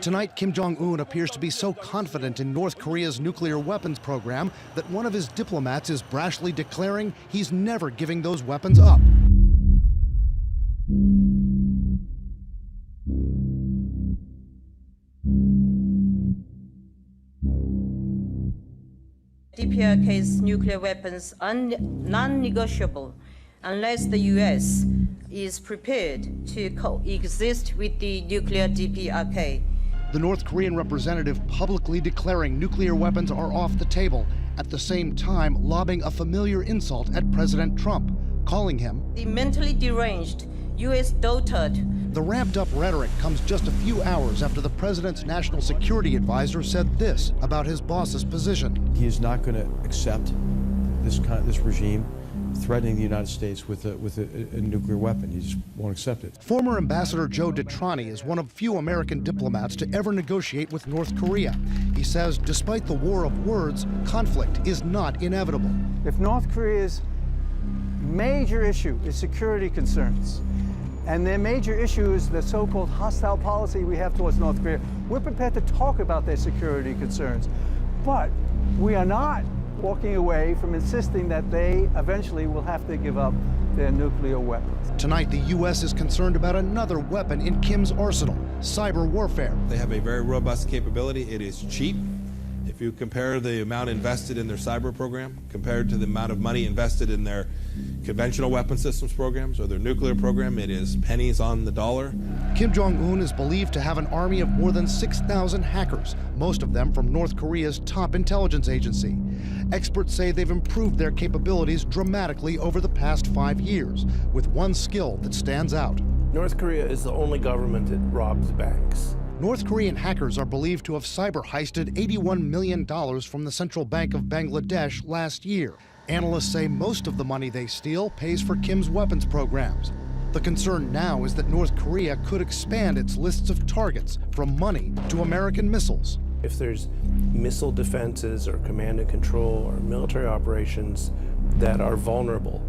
Tonight, Kim Jong-un appears to be so confident in North Korea's nuclear weapons program that one of his diplomats is brashly declaring he's never giving those weapons up. DPRK's nuclear weapons are non-negotiable unless the U.S. is prepared to coexist with the nuclear DPRK. The North Korean representative publicly declaring nuclear weapons are off the table, at the same time lobbing a familiar insult at President Trump, calling him the mentally deranged U.S. dotard. The ramped-up rhetoric comes just a few hours after the president's national security advisor said this about his boss's position. He is not going to accept this regime threatening the United States with a nuclear weapon. He just won't accept it. Former Ambassador Joe DeTrani is one of few American diplomats to ever negotiate with North Korea. He says despite the war of words, conflict is not inevitable. If North Korea's major issue is security concerns, and their major issue is the so-called hostile policy we have towards North Korea, we're prepared to talk about their security concerns. But we are not walking away from insisting that they eventually will have to give up their nuclear weapons. Tonight, the U.S. is concerned about another weapon in Kim's arsenal, cyber warfare. They have a very robust capability. It is cheap. If you compare the amount invested in their cyber program compared to the amount of money invested in their conventional weapon systems programs or their nuclear program, it is pennies on the dollar. Kim Jong-un is believed to have an army of more than 6,000 hackers, most of them from North Korea's top intelligence agency. Experts say they've improved their capabilities dramatically over the past 5 years, with one skill that stands out. North Korea is the only government that robs banks. North Korean hackers are believed to have cyber heisted $81 million from the Central Bank of Bangladesh last year. Analysts say most of the money they steal pays for Kim's weapons programs. The concern now is that North Korea could expand its lists of targets from money to American missiles. If there's missile defenses or command and control or military operations that are vulnerable,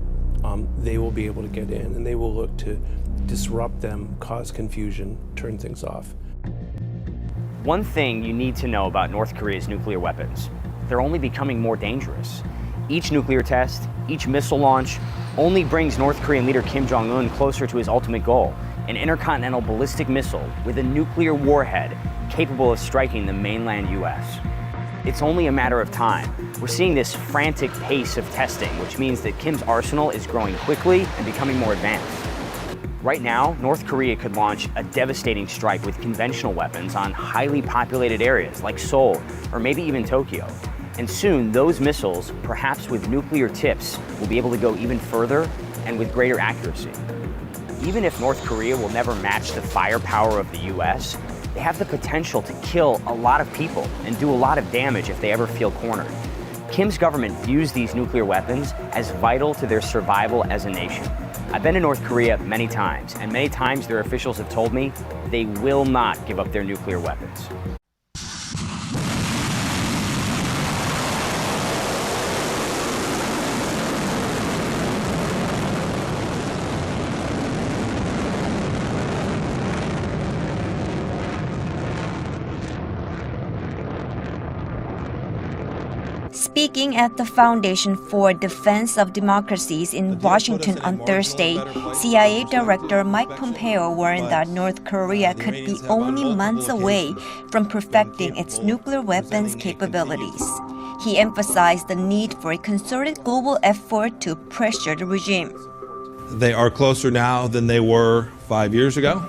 they will be able to get in and they will look to disrupt them, cause confusion, turn things off. One thing you need to know about North Korea's nuclear weapons: they're only becoming more dangerous. Each nuclear test, each missile launch only brings North Korean leader Kim Jong-un closer to his ultimate goal, an intercontinental ballistic missile with a nuclear warhead capable of striking the mainland US. It's only a matter of time. We're seeing this frantic pace of testing, which means that Kim's arsenal is growing quickly and becoming more advanced. Right now, North Korea could launch a devastating strike with conventional weapons on highly populated areas like Seoul or maybe even Tokyo. And soon, those missiles, perhaps with nuclear tips, will be able to go even further and with greater accuracy. Even if North Korea will never match the firepower of the US, they have the potential to kill a lot of people and do a lot of damage if they ever feel cornered. Kim's government views these nuclear weapons as vital to their survival as a nation. I've been to North Korea many times, and many times their officials have told me they will not give up their nuclear weapons. Speaking at the Foundation for Defense of Democracies in Washington on Thursday, CIA Director Mike Pompeo warned that North Korea could be only months away from perfecting its nuclear weapons capabilities. He emphasized the need for a concerted global effort to pressure the regime. They are closer now than they were 5 years ago,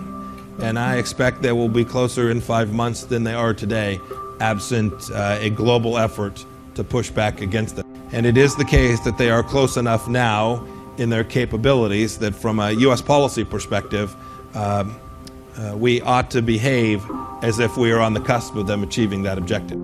and I expect they will be closer in 5 months than they are today, absent a global effort to push back against them. And it is the case that they are close enough now in their capabilities that from a U.S. policy perspective, we ought to behave as if we are on the cusp of them achieving that objective.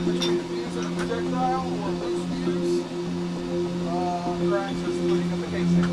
opportunity to use a projectile or loose fuse cracks are splitting up the casing.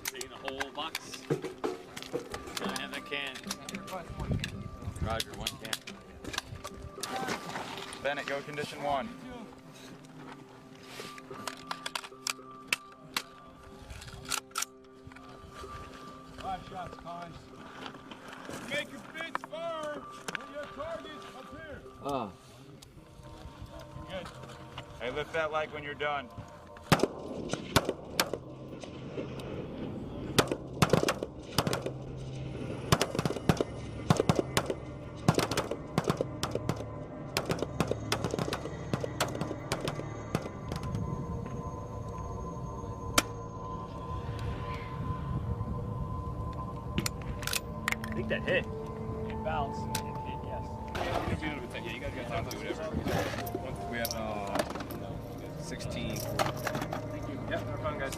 Taking the whole box. Can I have that can? Roger, one can. Bennett, go condition 1. Five shots, Collins. Make your fits firm when your target's up here. Good. Hey, lift that leg when you're done. I think that hit. It bounced. It hit, yes. Yeah, you guys got time to do whatever. We have 16. Yep, have fun, guys.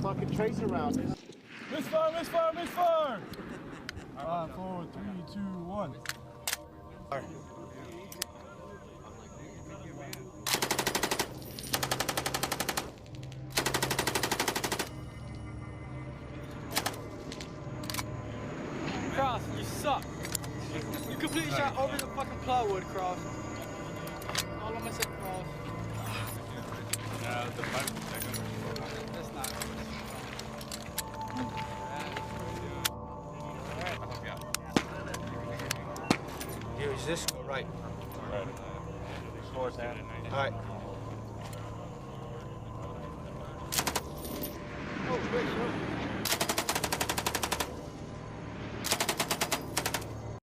Fucking trace around this. Misfire, misfire, misfire! 5, 4, 3, 2, 1. Cross, you suck. You completely shot over the fucking plywood, Cross. All of my said, Cross. The 5 seconds. That's not. Use this right. Right. All right. Oh, wait,